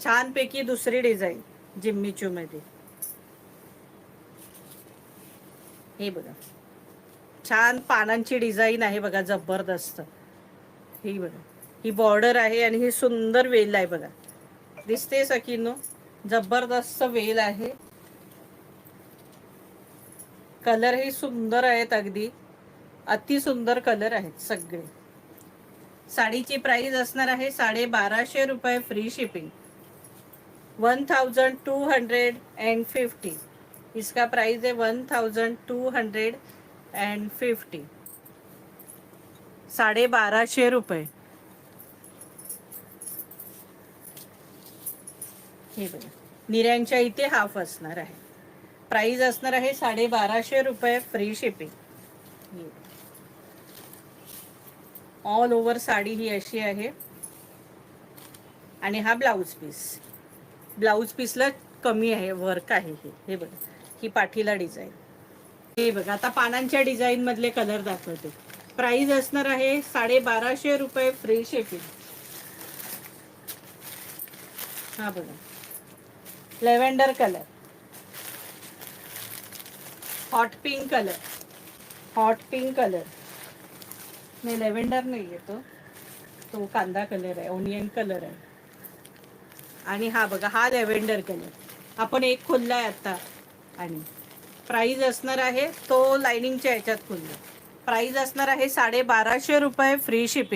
छानपैकी दुसरी डिझाईन जिम्मीचू मध्ये. हे बघा छान पानांची डिझाईन आहे बघा, जबरदस्त. ही बघा, ही बॉर्डर आहे आणि ही सुंदर वेल आहे बघा, दिसते सखीनो, जबरदस्त वेल आहे. कलर ही सुंदर आहेत, अगदी अति सुंदर कलर आहेत सगळे. साडीची प्राइस असणार आहे 1250 रुपये, फ्री शिपिंग. 1250. इसका प्राइस है 1250. 1250 रुपये. हे बघा, निऱ्यांच्या इथे हाफ असणार आहे. प्राइस असणार आहे 1250 रुपये, free shipping. All over sari ही अशी आहे. आणि हा ब्लाऊज पीस. ब्लाऊज पीसला कमी आहे, वर्क आहे हे बघा, ही पाठीला डिझाईन. हे बघा, आता पानांच्या डिझाईन मधले कलर दाखवते. प्राइस असणार आहे 1250 रुपये, फ्री शिपिंग. हा बघा, lavender colour, hot pink colour, hot pink colour नाही, लेव्हेंडर नाही आहे तो कांदा कलर आहे, ओनियन कलर आहे. आणि हा बघा, हा लेव्हेंडर कलर आपण एक खोललाय आता. आणि प्राइस असणार आहे, तो लाइनिंगच्या ह्याच्यात खोलला. प्राइस असणार आहे 1250 रुपये, फ्री शिपिंग.